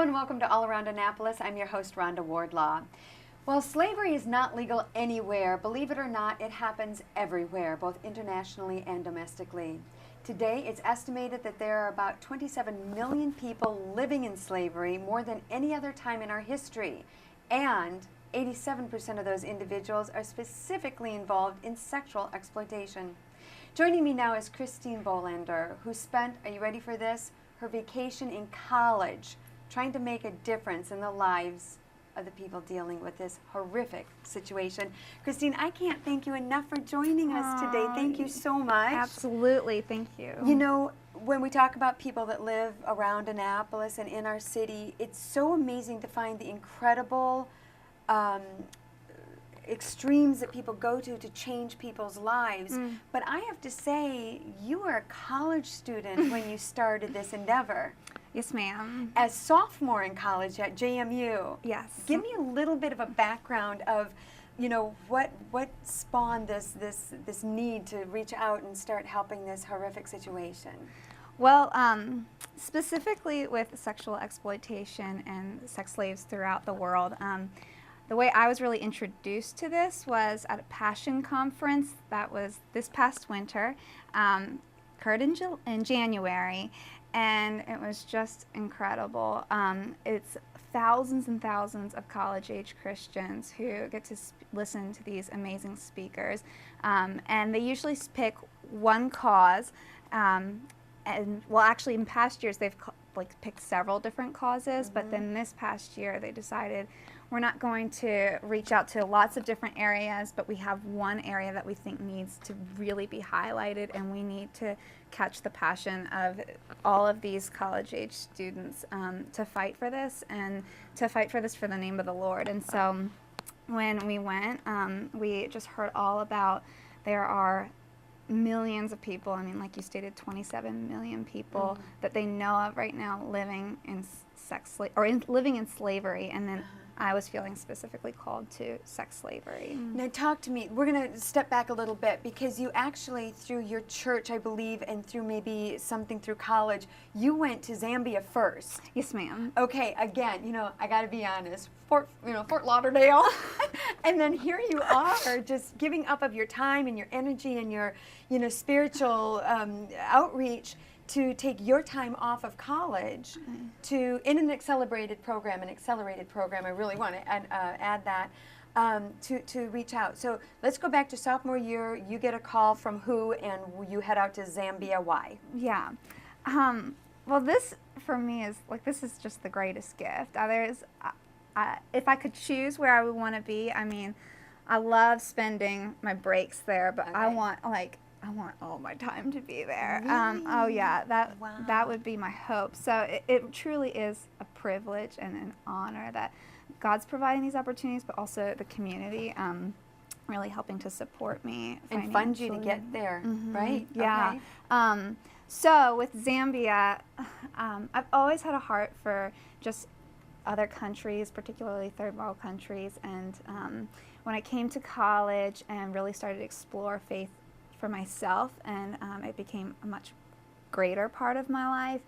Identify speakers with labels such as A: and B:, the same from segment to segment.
A: and welcome to All Around Annapolis. I'm your host, Rhonda Wardlaw. Well, slavery is not legal anywhere. Believe it or not, it happens everywhere, both internationally and domestically. Today, it's estimated that there are about 27 million people living in slavery, more than any other time in our history. And 87% of those individuals are specifically involved in sexual exploitation. Joining me now is Christine Bolander, who spent, are you ready for this, her vacation in college, trying to make a difference in the lives of the people dealing with this horrific situation. Christine, I can't thank you enough for joining us today. Thank you so much.
B: Absolutely, thank you.
A: You know, when we talk about people that live around Annapolis and in our city, it's so amazing to find the incredible extremes that people go to change people's lives. But I have to say, you were a college student when you started this endeavor.
B: Yes, ma'am.
A: As sophomore in college at JMU.
B: Yes.
A: Give me a little bit of a background of, you know, what spawned this need to reach out and start helping this horrific situation.
B: Well, specifically with sexual exploitation and sex slaves throughout the world, the way I was really introduced to this was at a Passion conference that was this past winter, occurred in January, and it was just incredible. It's thousands and thousands of college-age Christians who get to listen to these amazing speakers, and they usually pick one cause, and well, actually in past years they've picked several different causes, but then this past year they decided we're not going to reach out to lots of different areas, but we have one area that we think needs to really be highlighted, and we need to catch the passion of all of these college-age students to fight for this, and to fight for this for the name of the Lord. And so when we went, we just heard all about there are millions of people, I mean, like you stated, 27 million people that they know of right now living in living in slavery, and then I was feeling specifically called to sex slavery.
A: Now talk to me. We're going to step back a little bit, because you actually, through your church, I believe, and through maybe something through college, you went to Zambia first.
B: Yes, ma'am.
A: Okay, again, you know, I got to be honest, Fort Lauderdale, and then here you are, just giving up of your time and your energy and your, you know, spiritual outreach to take your time off of college to, in an accelerated program, I really want to add that, to reach out. So let's go back to sophomore year. You get a call from who, and you head out to Zambia. Why?
B: Yeah. Well, this for me is this is just the greatest gift. If I could choose where I would want to be, I mean, I love spending my breaks there, but I want all my time to be there.
A: Really?
B: Oh yeah, that would be my hope. So it truly is a privilege and an honor that God's providing these opportunities, but also the community really helping to support me
A: and fund you to get there, right?
B: Yeah.
A: Okay.
B: So with Zambia, I've always had a heart for just other countries, particularly third world countries, and when I came to college and really started to explore faith for myself, and it became a much greater part of my life,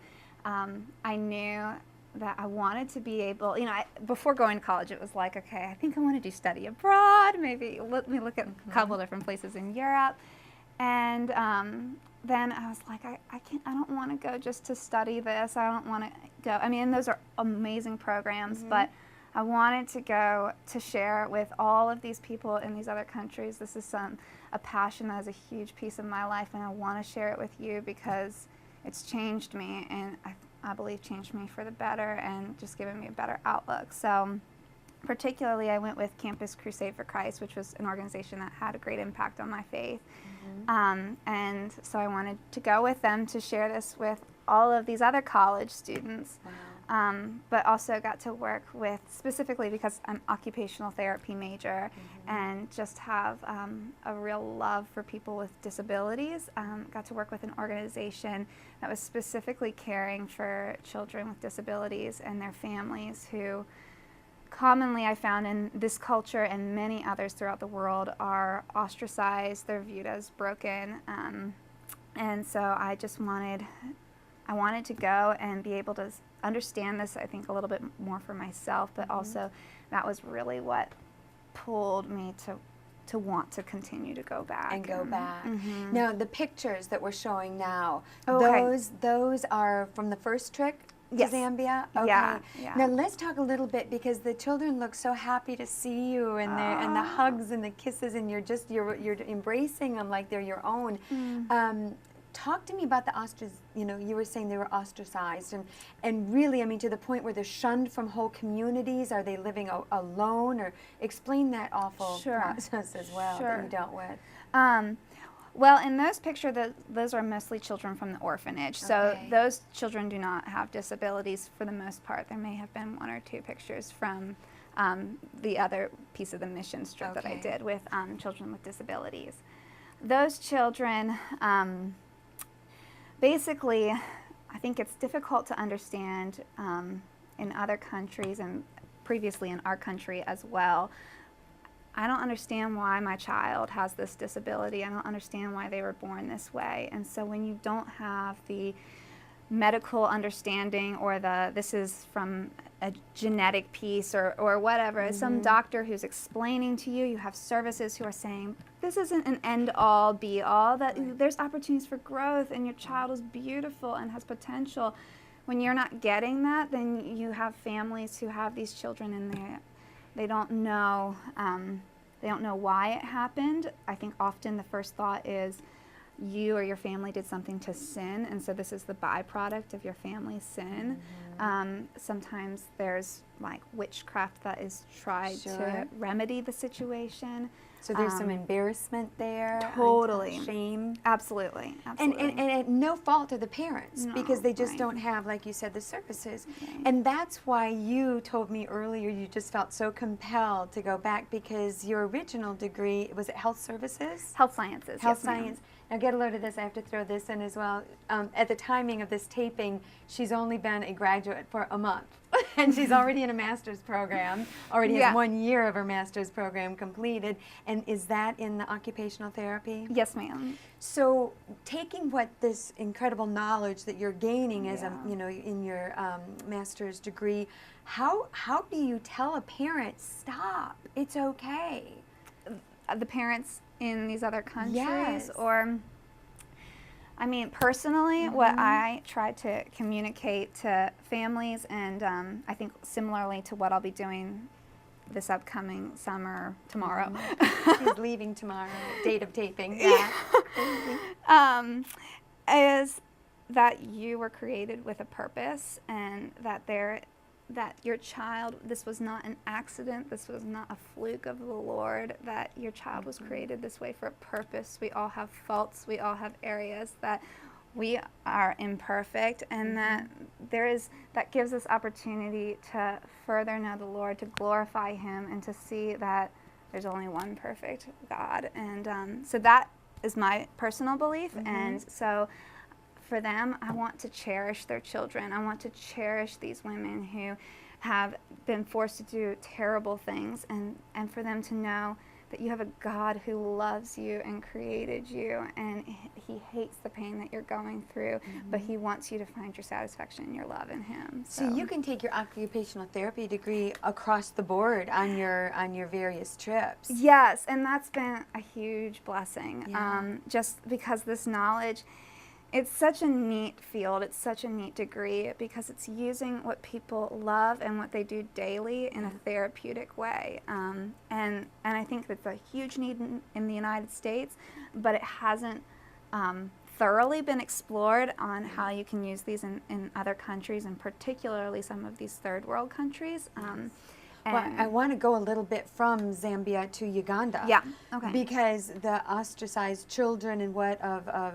B: I knew that I wanted to be able, you know, before going to college it was like, okay, I think I want to do study abroad, maybe let me look at a couple different places in Europe, and then I was like, I don't want to go just to study this, I don't want to go, I mean, those are amazing programs, but I wanted to go to share with all of these people in these other countries. This is a passion that is a huge piece of my life, and I want to share it with you because it's changed me, and I believe changed me for the better, and just given me a better outlook. So particularly I went with Campus Crusade for Christ, which was an organization that had a great impact on my faith. And so I wanted to go with them to share this with all of these other college students. But also got to work with, specifically because I'm occupational therapy major, and just have a real love for people with disabilities. Got to work with an organization that was specifically caring for children with disabilities and their families who commonly, I found in this culture and many others throughout the world, are ostracized, they're viewed as broken, and so I wanted to go and be able to understand this, I think, a little bit more for myself, but also that was really what pulled me to want to continue to go back.
A: And go back. Now, the pictures that we're showing now,
B: Okay.
A: those are from the first trip to
B: Yes.
A: Zambia? Okay.
B: Yeah.
A: Now, let's talk a little bit, because the children look so happy to see you, and the hugs and the kisses, and you're embracing them like they're your own. Talk to me about the you were saying they were ostracized, and really, I mean, to the point where they're shunned from whole communities. Are they living alone? Or explain that awful process as well that you dealt with.
B: Well, in those pictures, those are mostly children from the orphanage. So those children do not have disabilities for the most part. There may have been one or two pictures from the other piece of the mission strip that I did with children with disabilities. Those children, basically, I think it's difficult to understand in other countries and previously in our country as well. I don't understand why my child has this disability. I don't understand why they were born this way. And so when you don't have the medical understanding, or this is from a genetic piece or whatever, some doctor who's explaining to you, you have services who are saying, this isn't an end-all, be-all, that there's opportunities for growth and your child is beautiful and has potential. When you're not getting that, then you have families who have these children and they don't know why it happened. I think often the first thought is you or your family did something to sin, and so this is the byproduct of your family's sin. Sometimes there's like witchcraft that is tried to remedy the situation.
A: So there's some embarrassment there.
B: Totally.
A: Shame.
B: Absolutely.
A: And at no fault of the parents, because they just don't have, like you said, the services. And that's why you told me earlier you just felt so compelled to go back, because your original degree, was it health services?
B: Health sciences.
A: Health science. Now get a load of this, I have to throw this in as well. At the timing of this taping, she's only been a graduate for a month. And she's already in a master's program, already has 1 year of her master's program completed. And is that in the occupational therapy?
B: Yes, ma'am.
A: So taking what this incredible knowledge that you're gaining as in your master's degree, how do you tell a parent, stop, it's okay?
B: The parents in these other countries, or I mean, personally, what I try to communicate to families, and I think similarly to what I'll be doing this upcoming summer, tomorrow.
A: She's leaving tomorrow, date of taping.
B: Is that you were created with a purpose, and that your child, this was not an accident, this was not a fluke of the Lord, that your child was created this way for a purpose. We all have faults, we all have areas that we are imperfect, and that gives us opportunity to further know the Lord, to glorify Him, and to see that there's only one perfect God. And so that is my personal belief, and so for them, I want to cherish their children. I want to cherish these women who have been forced to do terrible things, and for them to know that you have a God who loves you and created you, and He hates the pain that you're going through, but He wants you to find your satisfaction and your love in Him.
A: So you can take your occupational therapy degree across the board on your various trips.
B: Yes, and that's been a huge blessing, just because this knowledge, it's such a neat field, it's such a neat degree, because it's using what people love and what they do daily in a therapeutic way. And I think that's a huge need in the United States, but it hasn't thoroughly been explored on how you can use these in other countries, and particularly some of these third world countries.
A: Well, I want to go a little bit from Zambia to Uganda.
B: Yeah, okay.
A: Because the ostracized children and what of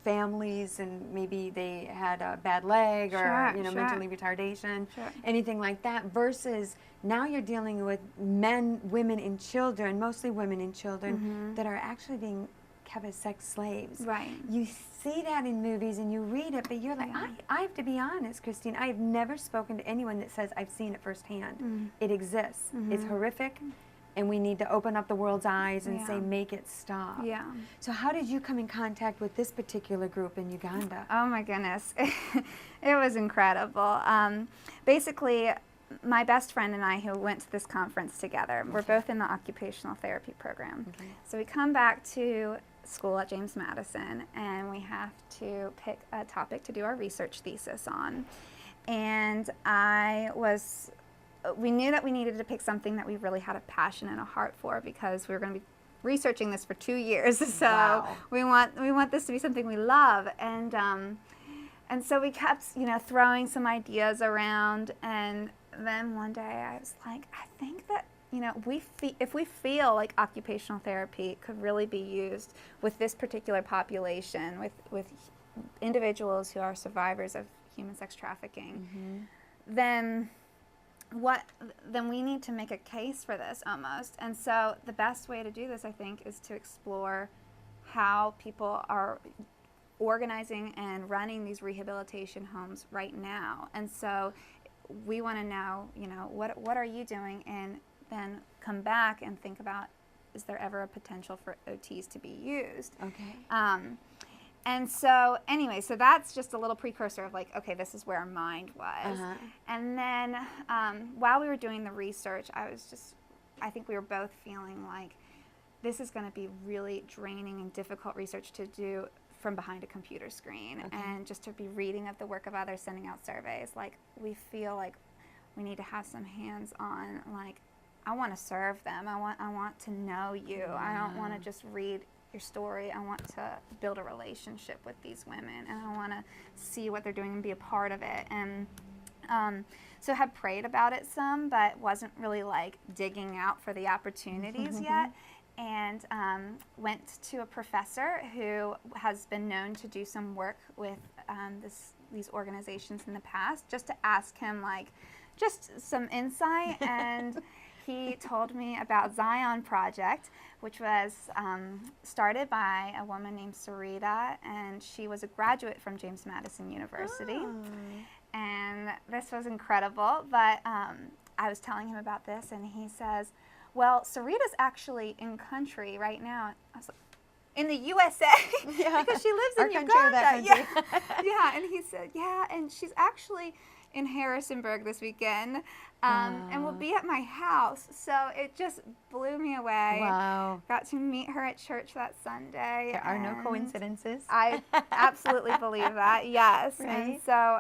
A: families, and maybe they had a bad leg or mentally retardation, anything like that, versus now you're dealing with men, women, and children, mostly women and children, that are actually being kept as sex slaves.
B: Right.
A: You see that in movies and you read it, but you're like, I have to be honest, Christine, I have never spoken to anyone that says I've seen it firsthand. It exists. It's horrific. and we need to open up the world's eyes and say,
B: Yeah.
A: make it stop.
B: Yeah.
A: So how did you come in contact with this particular group in Uganda?
B: Oh my goodness, it was incredible. Basically, my best friend and I, who went to this conference together, we're both in the occupational therapy program.
A: Okay.
B: So we come back to school at James Madison, and we have to pick a topic to do our research thesis on. And we knew that we needed to pick something that we really had a passion and a heart for, because we were going to be researching this for 2 years. So
A: Wow.
B: we want this to be something we love. And so we kept, throwing some ideas around. And then one day I was like, I think that, if we feel like occupational therapy could really be used with this particular population, with individuals who are survivors of human sex trafficking, then we need to make a case for this almost. And so the best way to do this, I think, is to explore how people are organizing and running these rehabilitation homes right now. And so we want to know, what are you doing, and then come back and think about, is there ever a potential for OTs to be used?
A: Okay.
B: And so anyway, so that's just a little precursor of like, okay, this is where our mind was. And then while we were doing the research, I think we were both feeling like this is going to be really draining and difficult research to do from behind a computer screen, and just to be reading of the work of others, sending out surveys. Like, we feel like we need to have some hands-on, like, I want to serve them. I want to know you. I don't want to just read your story. I want to build a relationship with these women, and I want to see what they're doing and be a part of it. And so had prayed about it some, but wasn't really like digging out for the opportunities yet. And went to a professor who has been known to do some work with these organizations in the past, just to ask him like just some insight. And he told me about Zion Project, which was started by a woman named Sarita, and she was a graduate from James Madison University. And this was incredible, but I was telling him about this, and he says, well, Sarita's actually in country right now. I was like, in the USA?
A: Yeah.
B: Because she lives
A: Our
B: in
A: country or
B: Uganda.
A: that country?
B: Yeah. Yeah, and he said, yeah, and she's actually in Harrisonburg this weekend, and will be at my house. So it just blew me away.
A: Wow.
B: Got to meet her at church that Sunday.
A: There are no coincidences.
B: I absolutely believe that, yes.
A: Right.
B: And so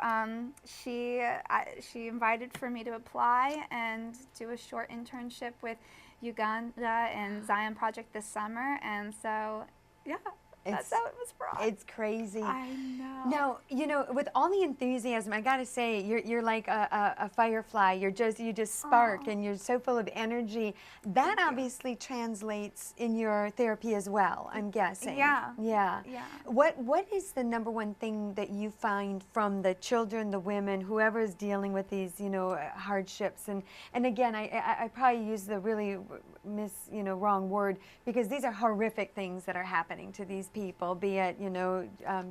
B: she invited for me to apply and do a short internship with Uganda and Zion Project this summer. And so, yeah, that's how it was brought.
A: It's crazy.
B: I know.
A: No, with all the enthusiasm, I gotta say, you're like a firefly. You just spark, and you're so full of energy. That obviously translates in your therapy as well, I'm guessing.
B: Yeah.
A: Yeah.
B: Yeah.
A: What is the number one thing that you find from the children, the women, whoever is dealing with these, hardships? And again, I probably use the really wrong word, because these are horrific things that are happening to these people, be it,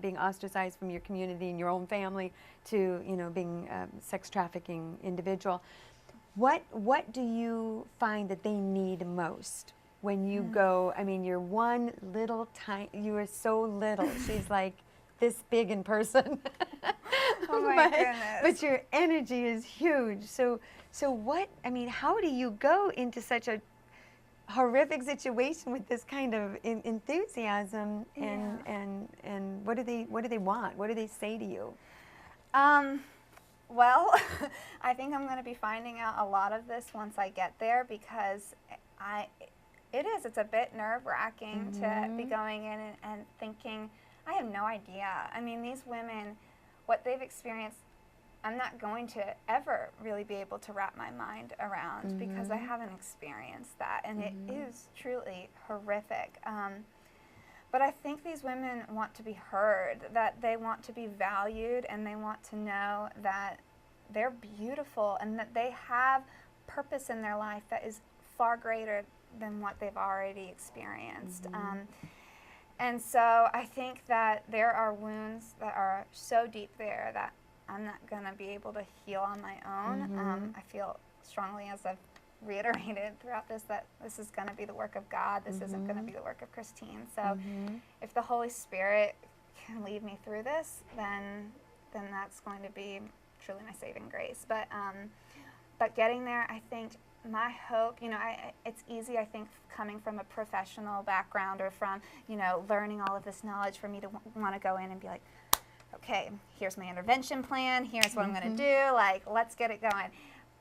A: being ostracized from your community and your own family, to, being a sex trafficking individual. What do you find that they need most when you go? I mean, you're one little tiny, you are so little. She's like this big in person.
B: Oh my goodness.
A: But your energy is huge. So how do you go into such a horrific situation with this kind of enthusiasm, and what do they want? What do they say to you?
B: Well, I think I'm going to be finding out a lot of this once I get there, because it's a bit nerve-wracking to be going in and thinking, I have no idea. I mean, these women, what they've experienced, I'm not going to ever really be able to wrap my mind around, because I haven't experienced that, and it is truly horrific. But I think these women want to be heard, that they want to be valued, and they want to know that they're beautiful and that they have purpose in their life that is far greater than what they've already experienced. And so I think that there are wounds that are so deep there that I'm not going to be able to heal on my own. I feel strongly, as I've reiterated throughout this that this is going to be the work of God. This isn't going to be the work of Christine. So if the Holy Spirit can lead me through this, then that's going to be truly my saving grace. But getting there, I think my hope, it's easy, I think, coming from a professional background or from, learning all of this knowledge for me to want to go in and be like, okay, here's my intervention plan, here's what I'm going to do, like, let's get it going.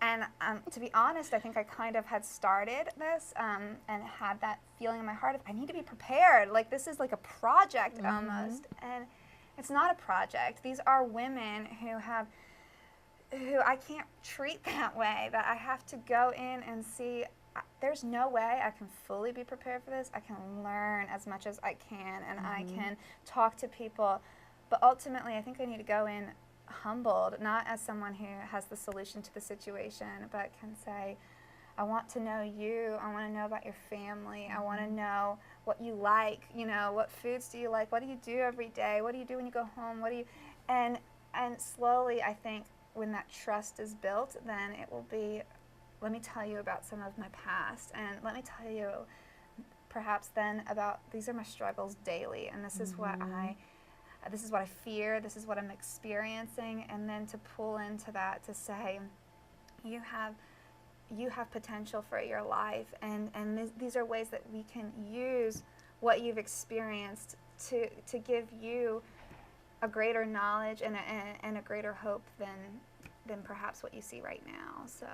B: And to be honest, I think I kind of had started this and had that feeling in my heart of, I need to be prepared. Like, this is like a project almost. And it's not a project. These are women who I can't treat that way, that I have to go in and see, there's no way I can fully be prepared for this. I can learn as much as I can, and I can talk to people. But ultimately, I think I need to go in humbled, not as someone who has the solution to the situation, but can say, I want to know you. I want to know about your family. I want to know what you like. What foods do you like? What do you do every day? What do you do when you go home? What do you, and slowly, I think, when that trust is built, then it will be, let me tell you about some of my past, and let me tell you perhaps then about, these are my struggles daily, and this is what I fear, this is what I'm experiencing, and then to pull into that to say, you have potential for your life, and these are ways that we can use what you've experienced to give you a greater knowledge and a greater hope than perhaps what you see right now. So.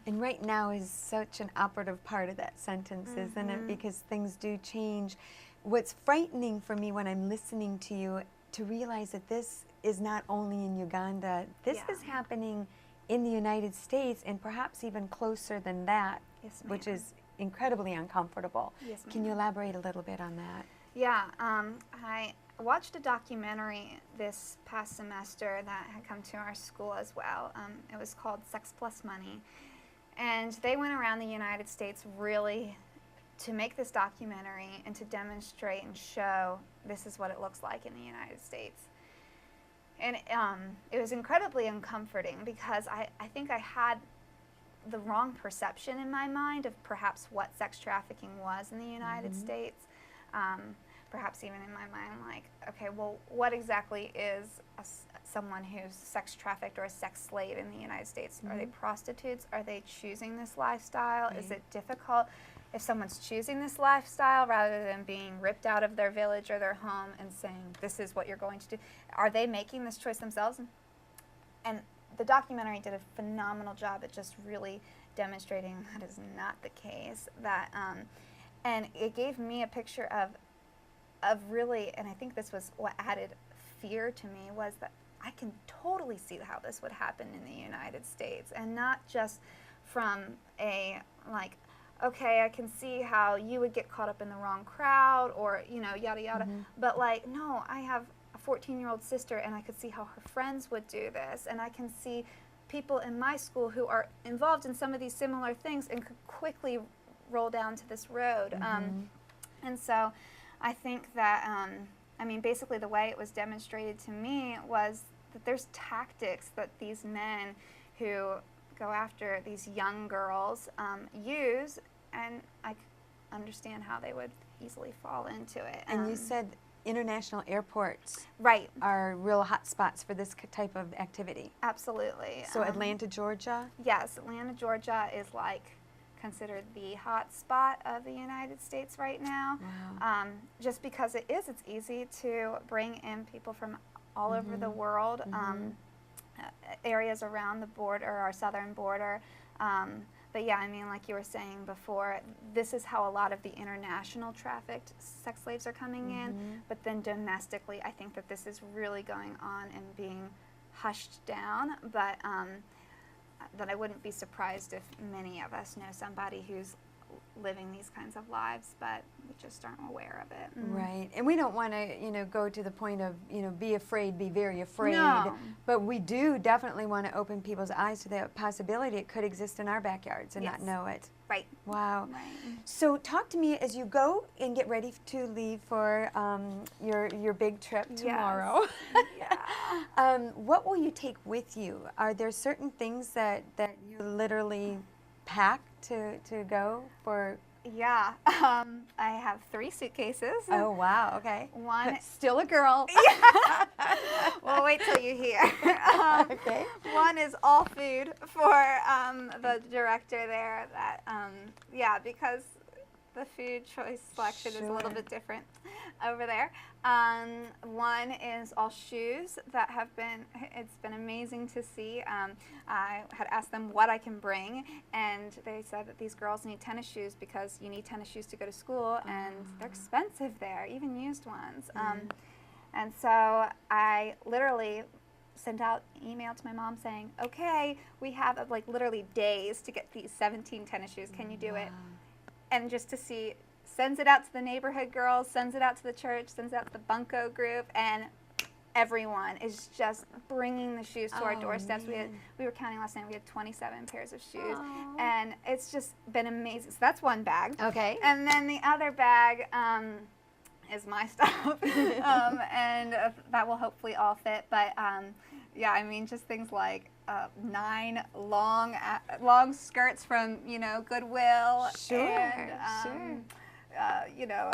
A: And right now is such an operative part of that sentence, isn't it? Because things do change. What's frightening for me when I'm listening to you, to realize that this is not only in Uganda, this is happening in the United States, and perhaps even closer than that, which is incredibly uncomfortable. Yes, ma'am. Can you elaborate a little bit on that?
B: Yeah, I watched a documentary this past semester that had come to our school as well. It was called Sex Plus Money, and they went around the United States really to make this documentary and to demonstrate and show this is what it looks like in the United States. And it was incredibly uncomforting because I think I had the wrong perception in my mind of perhaps what sex trafficking was in the United States. Perhaps even in my mind, like, okay, well, what exactly is someone who's sex trafficked or a sex slave in the United States? Are they prostitutes? Are they choosing this lifestyle? Is it difficult? If someone's choosing this lifestyle rather than being ripped out of their village or their home and saying, this is what you're going to do, are they making this choice themselves? And the documentary did a phenomenal job at just really demonstrating that is not the case. That, and it gave me a picture of really, and I think this was what added fear to me, was that I can totally see how this would happen in the United States, and not just from a, like, okay, I can see how you would get caught up in the wrong crowd, or, yada yada, but like, no, I have a 14-year-old sister, and I could see how her friends would do this, and I can see people in my school who are involved in some of these similar things and could quickly roll down to this road. And so I think that, basically the way it was demonstrated to me was that there's tactics that these men who go after these young girls use, and I understand how they would easily fall into it.
A: And you said international airports
B: right
A: are real hot spots for this type of activity.
B: Absolutely.
A: So Atlanta, Georgia?
B: Yes, Atlanta, Georgia is considered the hot spot of the United States right now.
A: Wow.
B: Just because it's easy to bring in people from all over the world, areas around the border, our southern border. But yeah, like you were saying before, this is how a lot of the international trafficked sex slaves are coming in. But then domestically, I think that this is really going on and being hushed down. But that I wouldn't be surprised if many of us know somebody who's living these kinds of lives, but we just aren't aware of it.
A: Right. And we don't want to, go to the point of, be afraid, be very afraid.
B: No.
A: But we do definitely want to open people's eyes to that possibility. It could exist in our backyards and not know it.
B: Right.
A: Wow.
B: Right.
A: So talk to me as you go and get ready to leave for your big trip tomorrow.
B: Yeah.
A: What will you take with you? Are there certain things that you literally pack to go for?
B: Yeah, I have 3 suitcases.
A: Oh, wow, okay.
B: One,
A: Still a girl.
B: well, wait till you hear.
A: Okay.
B: One is all food for the director there. That yeah, because the food choice selection is a little bit different over there. One is all shoes that have been, it's been amazing to see. I had asked them what I can bring, and they said that these girls need tennis shoes because you need tennis shoes to go to school, and they're expensive there, even used ones. And so I literally sent out an email to my mom saying, okay, we have like literally days to get these 17 tennis shoes. Can you do it? And just to see, sends it out to the neighborhood girls, sends it out to the church, sends it out to the Bunko group, and everyone is just bringing the shoes to our doorsteps. We were counting last night, we had 27 pairs of shoes, and it's just been amazing. So that's one bag.
A: Okay.
B: And then the other bag is my stuff, and that will hopefully all fit. But yeah, I mean, just things like 9 long skirts from, you know, Goodwill.
A: Sure,
B: and, you know,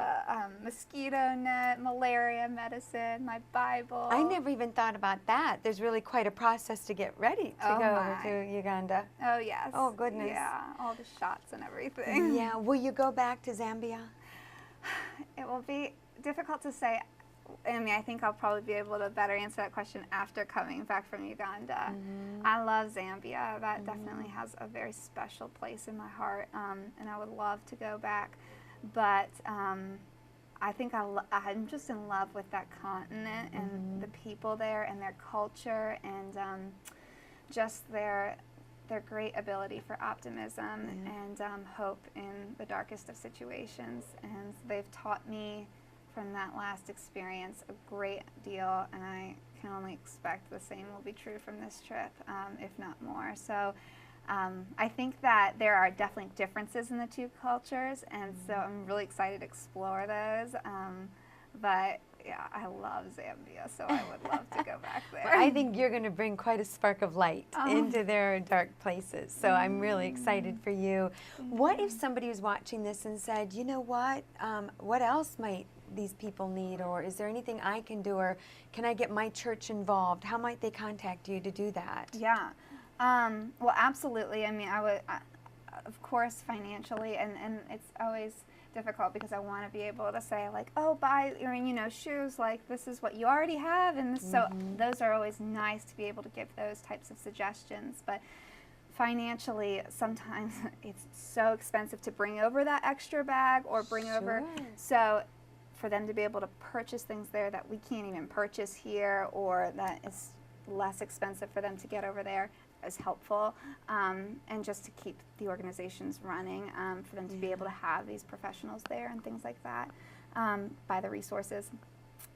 B: mosquito net, malaria medicine, my Bible.
A: I never even thought about that. There's really quite a process to get ready to go over to Uganda.
B: Oh, yes.
A: Oh, goodness.
B: Yeah, all the shots and everything.
A: Yeah. Will you go back to Zambia?
B: It will be difficult to say. I mean, I think I'll probably be able to better answer that question after coming back from Uganda. I love Zambia. That definitely has a very special place in my heart, and I would love to go back. But I think I'm just in love with that continent and the people there and their culture and just their great ability for optimism and hope in the darkest of situations. And they've taught me from that last experience a great deal, and I can only expect the same will be true from this trip, if not more. So I think that there are definitely differences in the two cultures, and so I'm really excited to explore those. But yeah, I love Zambia, so I would love to go back there.
A: Well, I think you're going to bring quite a spark of light into their dark places, so I'm really excited for you. What if somebody was watching this and said, you know what else might these people need, or is there anything I can do, or can I get my church involved? How might they contact you to do that?
B: Yeah, well, absolutely. I mean, I would, of course, financially, and it's always difficult because I want to be able to say like, oh, buy, or, you know, shoes, like this is what you already have, and this, so those are always nice to be able to give those types of suggestions. But financially, sometimes it's so expensive to bring over that extra bag or bring over, so for them to be able to purchase things there that we can't even purchase here, or that is less expensive for them to get over there, is helpful, and just to keep the organizations running, for them to be able to have these professionals there and things like that, by the resources.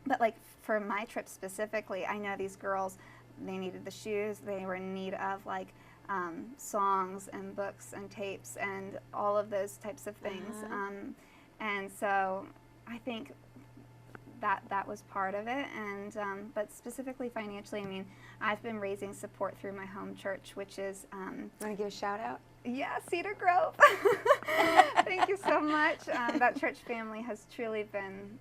B: But like for my trip specifically, I know these girls, they needed the shoes, they were in need of like songs and books and tapes and all of those types of things, and so I think that was part of it, and but specifically financially, I mean, I've been raising support through my home church, which is
A: Want to give a shout out?
B: Yeah, Cedar Grove. Thank you so much. That church family has truly been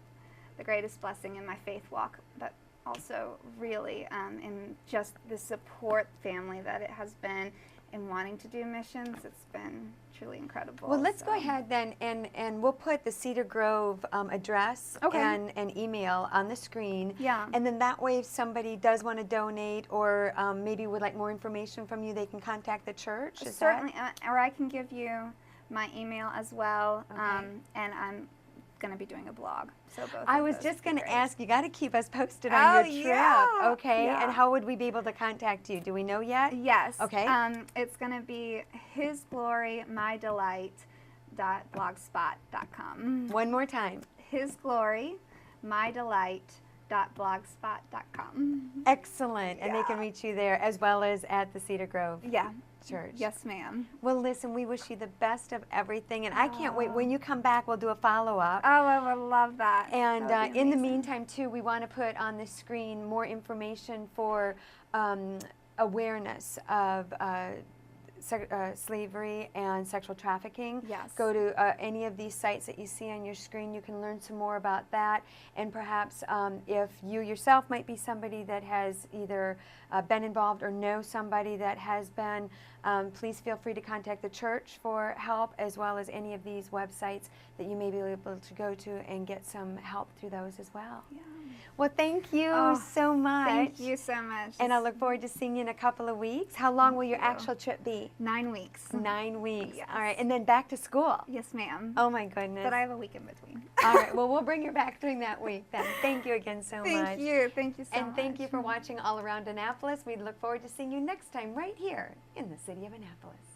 B: the greatest blessing in my faith walk, but also really in just the support family that it has been in wanting to do missions. It's been truly incredible.
A: Well, let's go ahead then, and we'll put the Cedar Grove address and email on the screen.
B: Yeah.
A: And then that way, if somebody does want to donate or maybe would like more information from you, they can contact the church. Is
B: Certainly, or I can give you my email as well. And I'm going to be doing a blog. So both.
A: I was just going to ask, you got to keep us posted on your trip.
B: Yeah.
A: Okay.
B: Yeah.
A: And how would we be able to contact you? Do we know yet?
B: Yes.
A: Okay.
B: It's going to be hisglorymydelight.blogspot.com.
A: One more time.
B: hisglorymydelight.blogspot.com.
A: Excellent. And they can reach you there as well as at the Cedar Grove Church.
B: Yes, ma'am.
A: Well, listen, we wish you the best of everything, and I can't wait. When you come back, we'll do a follow-up.
B: Oh, I would love that.
A: And
B: That would be
A: in the
B: amazing.
A: meantime, too, we want to put on the screen more information for awareness of slavery and sexual trafficking.
B: Yes.
A: Go to any of these sites that you see on your screen. You can learn some more about that. And perhaps if you yourself might be somebody that has either been involved or know somebody that has been, please feel free to contact the church for help, as well as any of these websites that you may be able to go to and get some help through those as well.
B: Yeah.
A: Well, thank you so much.
B: Thank you so much.
A: And I look forward to seeing you in a couple of weeks. How long will your
B: you.
A: actual trip be?
B: 9 weeks.
A: 9 weeks.
B: Yes.
A: All right, and then back to school.
B: Yes, ma'am.
A: Oh my goodness.
B: But I have a week in between.
A: All right, well, we'll bring you back during that week then. Thank you again so much.
B: Thank you. Thank you so much.
A: And thank you for watching All Around Annapolis. We look forward to seeing you next time right here in the city of Annapolis.